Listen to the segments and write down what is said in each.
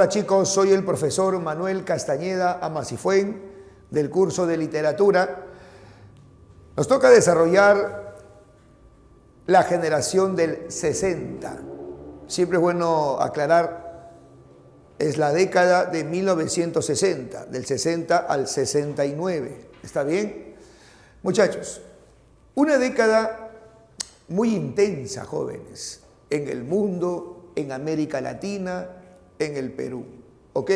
Hola chicos, soy el profesor Manuel Castañeda Amasifuen del curso de literatura. Nos toca desarrollar la generación del 60. Siempre es bueno aclarar, es la década de 1960, del 60 al 69. ¿Está bien? Muchachos, una década muy intensa, jóvenes, en el mundo, en América Latina, en el Perú. ¿Ok?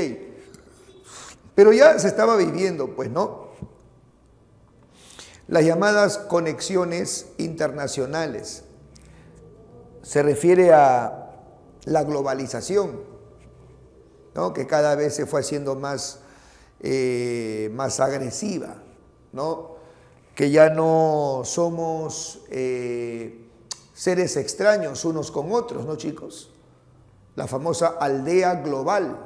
Pero ya se estaba viviendo, pues, ¿no? Las llamadas conexiones internacionales. Se refiere a la globalización, ¿no? Que cada vez se fue haciendo más agresiva, ¿no? Que ya no somos seres extraños unos con otros, ¿no, chicos? La famosa aldea global.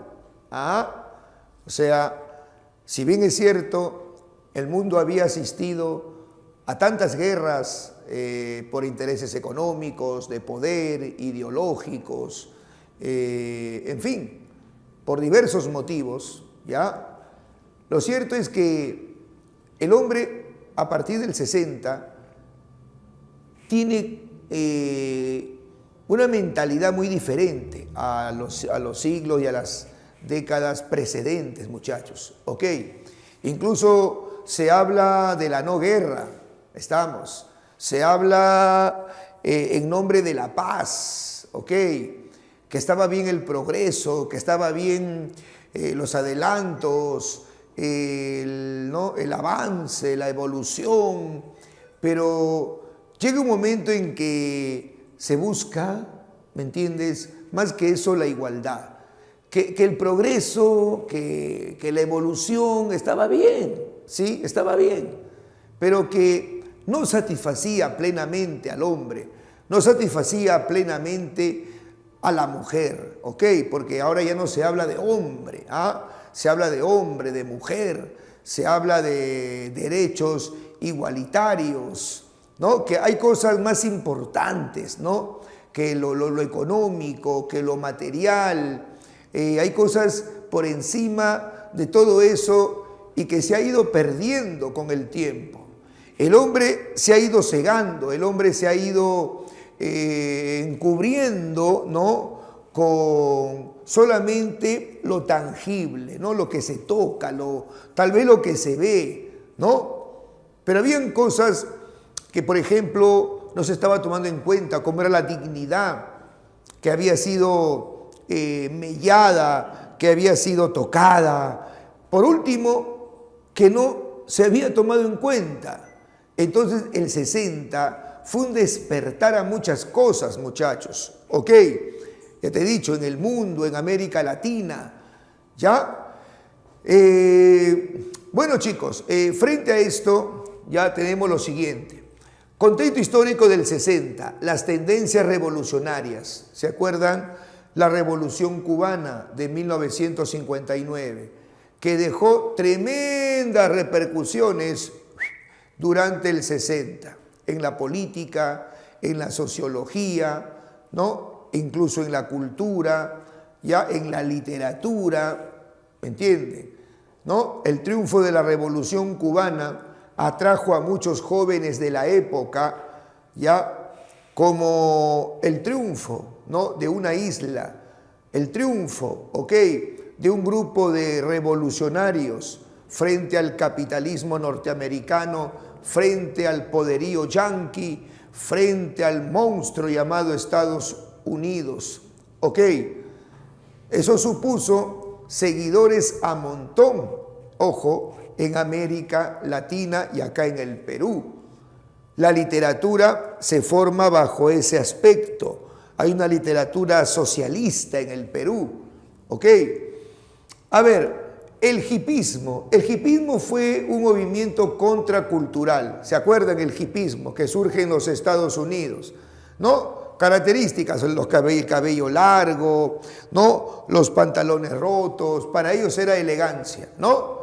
O sea, si bien es cierto, el mundo había asistido a tantas guerras por intereses económicos, de poder, ideológicos, en fin, por diversos motivos, ¿ya? Lo cierto es que el hombre, a partir del 60, tiene una mentalidad muy diferente a los siglos y a las décadas precedentes, muchachos. ¿Ok? Incluso se habla de la no guerra, se habla en nombre de la paz, ¿ok? Que estaba bien el progreso, que estaba bien los adelantos, el avance, la evolución, pero llega un momento en que se busca, ¿me entiendes?, más que eso, la igualdad. Que el progreso, que la evolución estaba bien, ¿sí? Estaba bien, pero que no satisfacía plenamente al hombre, no satisfacía plenamente a la mujer, ¿ok? Porque ahora ya no se habla de hombre, se habla de hombre, de mujer, se habla de derechos igualitarios, ¿no? Que hay cosas más importantes, ¿no?, que lo económico, que lo material. Hay cosas por encima de todo eso y que se ha ido perdiendo con el tiempo. El hombre se ha ido cegando, el hombre se ha ido encubriendo, ¿no?, con solamente lo tangible, ¿no?, lo que se toca, tal vez lo que se ve, ¿no? Pero habían cosas que, por ejemplo, no se estaba tomando en cuenta, como era la dignidad que había sido mellada, que había sido tocada. Por último, que no se había tomado en cuenta. Entonces el 60 fue un despertar a muchas cosas, muchachos. ¿Ok? Ya te he dicho, en el mundo, en América Latina, ¿ya? Bueno, chicos, frente a esto ya tenemos lo siguiente. Contexto histórico del 60, las tendencias revolucionarias. ¿Se acuerdan? La Revolución Cubana de 1959, que dejó tremendas repercusiones durante el 60, en la política, en la sociología, ¿no?, incluso en la cultura, ya en la literatura, ¿me entienden?, ¿no? El triunfo de la Revolución Cubana atrajo a muchos jóvenes de la época, ya, como el triunfo, ¿no?, de una isla, el triunfo, ¿ok?, de un grupo de revolucionarios frente al capitalismo norteamericano, frente al poderío yanqui, frente al monstruo llamado Estados Unidos, ¿ok? Eso supuso seguidores a montón, ojo, en América Latina y acá en el Perú. La literatura se forma bajo ese aspecto. Hay una literatura socialista en el Perú, ¿ok? A ver, el hipismo fue un movimiento contracultural. ¿Se acuerdan el hipismo que surge en los Estados Unidos? ¿No? Características, el cabello largo, ¿no?, los pantalones rotos, para ellos era elegancia, ¿no?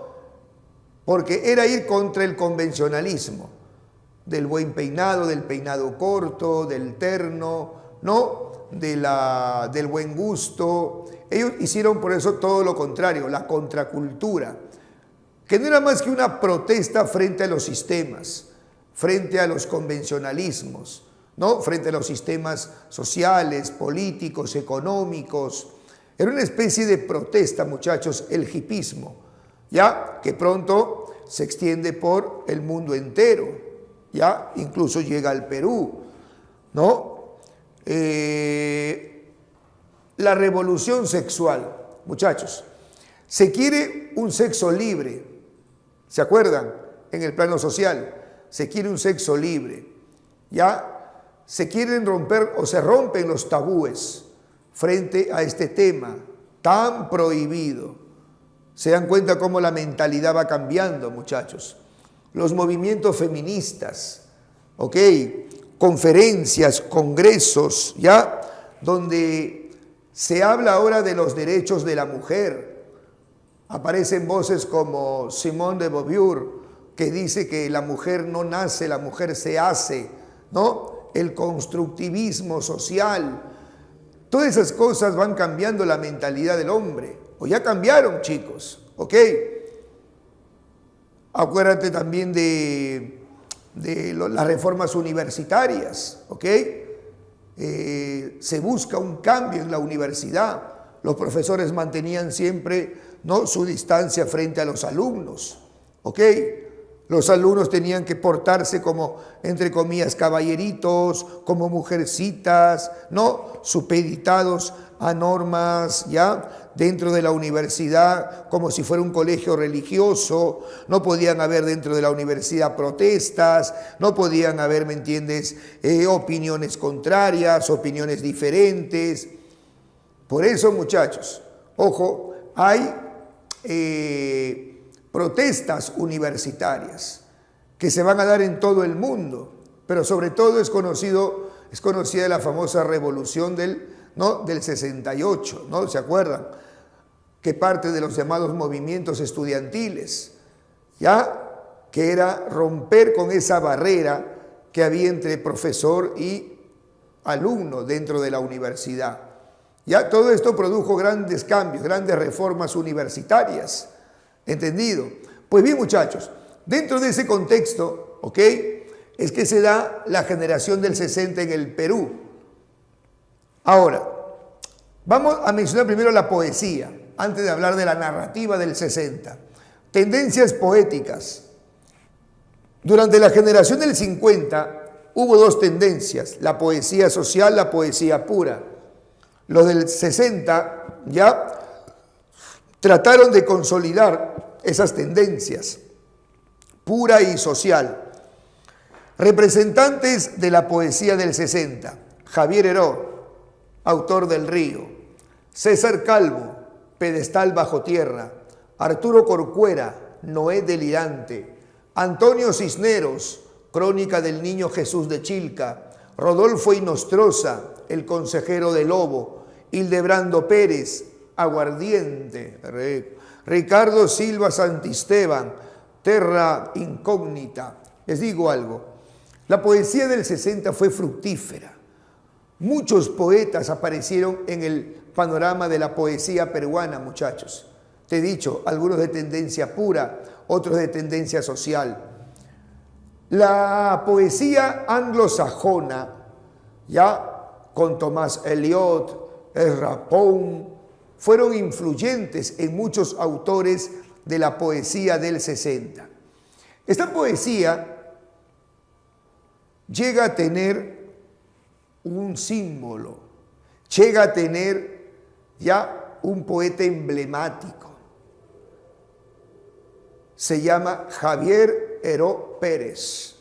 Porque era ir contra el convencionalismo, del buen peinado, del peinado corto, del terno, ¿no?, del buen gusto, Ellos hicieron por eso todo lo contrario, la contracultura, que no era más que una protesta frente a los sistemas, frente a los convencionalismos, ¿no? Frente a los sistemas sociales, políticos, económicos. Era una especie de protesta, muchachos, el hipismo, ya que pronto se extiende por el mundo entero, ya incluso llega al Perú, ¿no? La revolución sexual, muchachos, se quiere un sexo libre, ¿se acuerdan? En el plano social, se quiere un sexo libre, ya se quieren romper o se rompen los tabúes frente a este tema tan prohibido. Se dan cuenta cómo la mentalidad va cambiando, muchachos. Los movimientos feministas, ¿ok? Conferencias, congresos, ¿ya? Donde se habla ahora de los derechos de la mujer. Aparecen voces como Simone de Beauvoir, que dice que la mujer no nace, la mujer se hace, ¿no? El constructivismo social. Todas esas cosas van cambiando la mentalidad del hombre. O ya cambiaron, chicos, ¿ok? Acuérdate también de las reformas universitarias, ¿ok? Se busca un cambio en la universidad. Los profesores mantenían siempre, ¿no?, su distancia frente a los alumnos, ¿ok? Los alumnos tenían que portarse como, entre comillas, caballeritos, como mujercitas, ¿no? Supeditados a normas, ¿ya? Dentro de la universidad, como si fuera un colegio religioso. No podían haber dentro de la universidad protestas, no podían haber, ¿me entiendes?, opiniones contrarias, opiniones diferentes. Por eso, muchachos, ojo, hay protestas universitarias que se van a dar en todo el mundo, pero sobre todo es conocida la famosa revolución del 68, ¿no? ¿Se acuerdan? Que parte de los llamados movimientos estudiantiles, ¿ya? Que era romper con esa barrera que había entre profesor y alumno dentro de la universidad. Ya todo esto produjo grandes cambios, grandes reformas universitarias. ¿Entendido? Pues bien, muchachos, dentro de ese contexto, ¿ok?, es que se da la generación del 60 en el Perú. Ahora, vamos a mencionar primero la poesía, antes de hablar de la narrativa del 60. Tendencias poéticas. Durante la generación del 50 hubo dos tendencias, la poesía social, la poesía pura. Los del 60 ya trataron de consolidar esas tendencias, pura y social. Representantes de la poesía del 60, Javier Heró, autor del Río, César Calvo, Pedestal bajo tierra, Arturo Corcuera, Noé delirante, Antonio Cisneros, Crónica del Niño Jesús de Chilca, Rodolfo Inostroza, El consejero de Lobo, Hildebrando Pérez, Aguardiente, Ricardo Silva Santisteban, Terra Incógnita. Les digo algo, la poesía del 60 fue fructífera. Muchos poetas aparecieron en el panorama de la poesía peruana, muchachos. Te he dicho, algunos de tendencia pura, otros de tendencia social. La poesía anglosajona, ya con Thomas Eliot, Ezra Pound, fueron influyentes en muchos autores de la poesía del 60. Esta poesía llega a tener un símbolo, llega a tener ya un poeta emblemático. Se llama Javier Heró Pérez,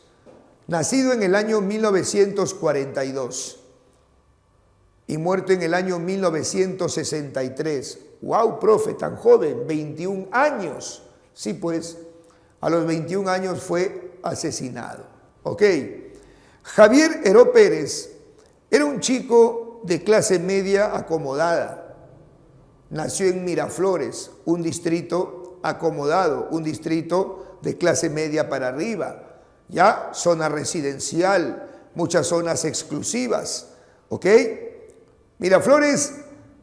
nacido en el año 1942 y muerto en el año 1963. ¡Wow, profe, tan joven! 21 años. Sí, pues, a los 21 años fue asesinado. ¿Ok? Javier Heró Pérez era un chico de clase media acomodada. Nació en Miraflores, un distrito acomodado, un distrito de clase media para arriba. Ya, zona residencial, muchas zonas exclusivas. ¿Ok? Miraflores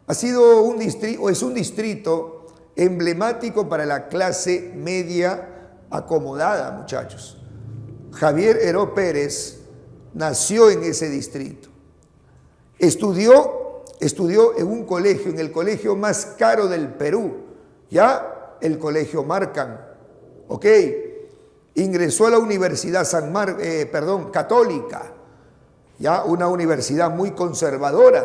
Ha sido un distrito, o es un distrito emblemático para la clase media acomodada, muchachos. Javier Heró Pérez nació en ese distrito. Estudió en un colegio, en el colegio más caro del Perú, ya el Colegio Marcan, ¿ok? Ingresó a la Universidad Católica, ya una universidad muy conservadora.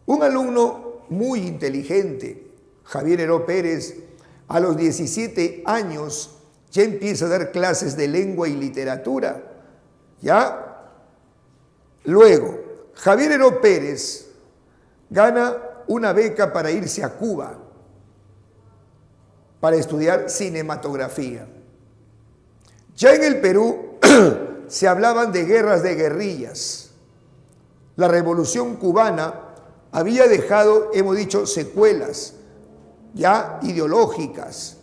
Un alumno muy inteligente, Javier Heró Pérez, a los 17 años ya empieza a dar clases de lengua y literatura, ¿ya? Luego, Javier Heró Pérez gana una beca para irse a Cuba para estudiar cinematografía. Ya en el Perú se hablaban de guerras de guerrillas. La revolución cubana había dejado, hemos dicho, secuelas ya ideológicas,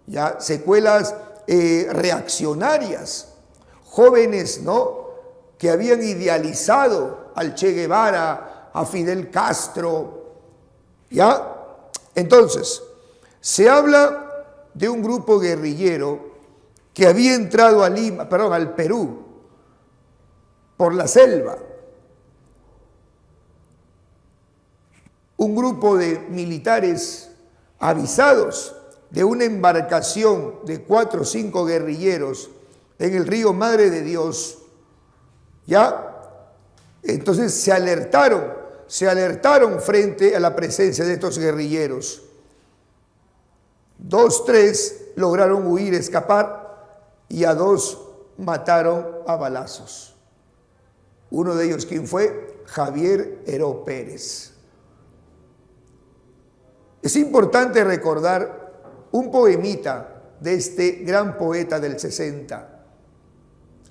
ya secuelas reaccionarias, jóvenes, ¿no?, que habían idealizado al Che Guevara, a Fidel Castro, ¿ya? Entonces, se habla de un grupo guerrillero que había entrado al Perú por la selva. Un grupo de militares avisados de una embarcación de 4 o 5 guerrilleros en el río Madre de Dios, ¿ya? Entonces se alertaron frente a la presencia de estos guerrilleros. 2, 3 lograron huir, escapar, y a 2 mataron a balazos. Uno de ellos, ¿quién fue? Javier Heró Pérez. Es importante recordar un poemita de este gran poeta del 60.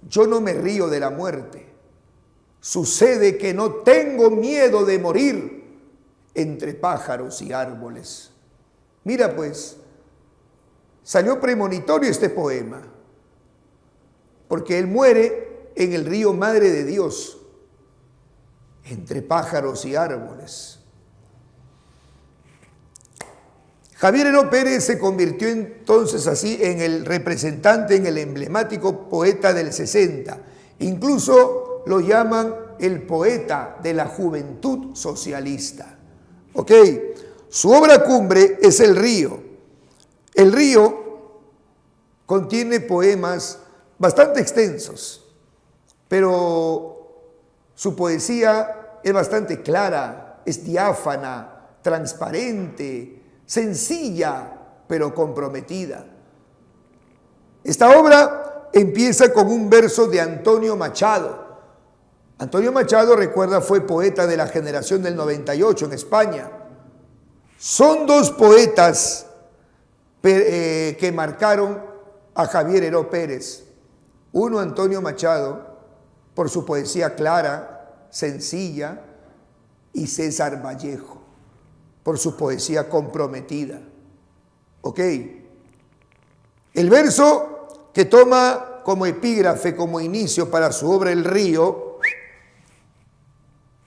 Yo no me río de la muerte. Sucede que no tengo miedo de morir entre pájaros y árboles. Mira pues, salió premonitorio este poema, porque él muere en el río Madre de Dios, entre pájaros y árboles. Javier Heró Pérez se convirtió entonces así en el representante, en el emblemático poeta del 60. Incluso lo llaman el poeta de la juventud socialista. ¿Ok? Su obra cumbre es El Río. El Río contiene poemas bastante extensos, pero su poesía es bastante clara, es diáfana, transparente, sencilla, pero comprometida. Esta obra empieza con un verso de Antonio Machado. Antonio Machado, recuerda, fue poeta de la generación del 98 en España. Son 2 poetas que marcaron a Javier Heró Pérez. Uno, Antonio Machado, por su poesía clara, sencilla, y César Vallejo, por su poesía comprometida. ¿Ok? El verso que toma como epígrafe, como inicio para su obra El Río,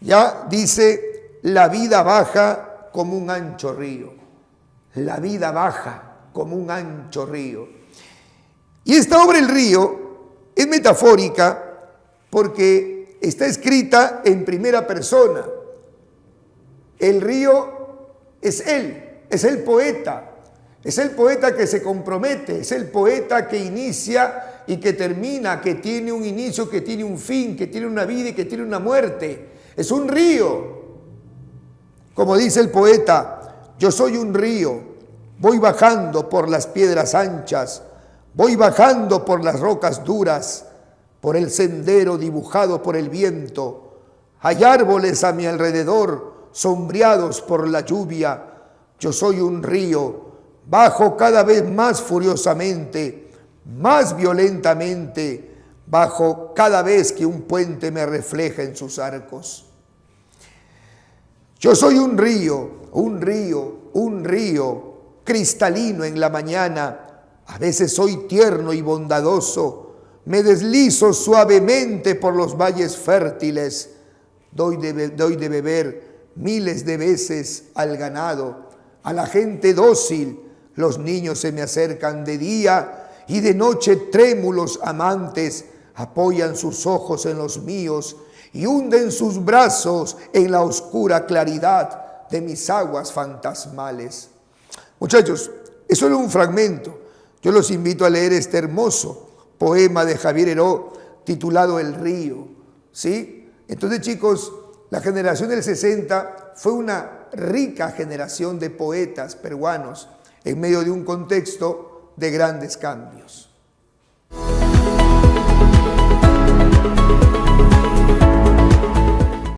ya dice: la vida baja como un ancho río. La vida baja como un ancho río. Y esta obra El Río es metafórica porque está escrita en primera persona. El río es el poeta. Es el poeta que se compromete, es el poeta que inicia y que termina, que tiene un inicio, que tiene un fin, que tiene una vida y que tiene una muerte. Es un río. Como dice el poeta: yo soy un río, voy bajando por las piedras anchas, voy bajando por las rocas duras, por el sendero dibujado por el viento. Hay árboles a mi alrededor, sombreados por la lluvia. Yo soy un río, bajo cada vez más furiosamente, más violentamente, bajo cada vez que un puente me refleja en sus arcos. Yo soy un río cristalino en la mañana. A veces soy tierno y bondadoso, me deslizo suavemente por los valles fértiles, doy de beber miles de veces al ganado, a la gente dócil. Los niños se me acercan de día y de noche trémulos amantes apoyan sus ojos en los míos y hunden sus brazos en la oscura claridad de mis aguas fantasmales. Muchachos, es solo un fragmento. Yo los invito a leer este hermoso poema de Javier Heró titulado El río, ¿sí? Entonces, chicos, la generación del 60 fue una rica generación de poetas peruanos en medio de un contexto de grandes cambios.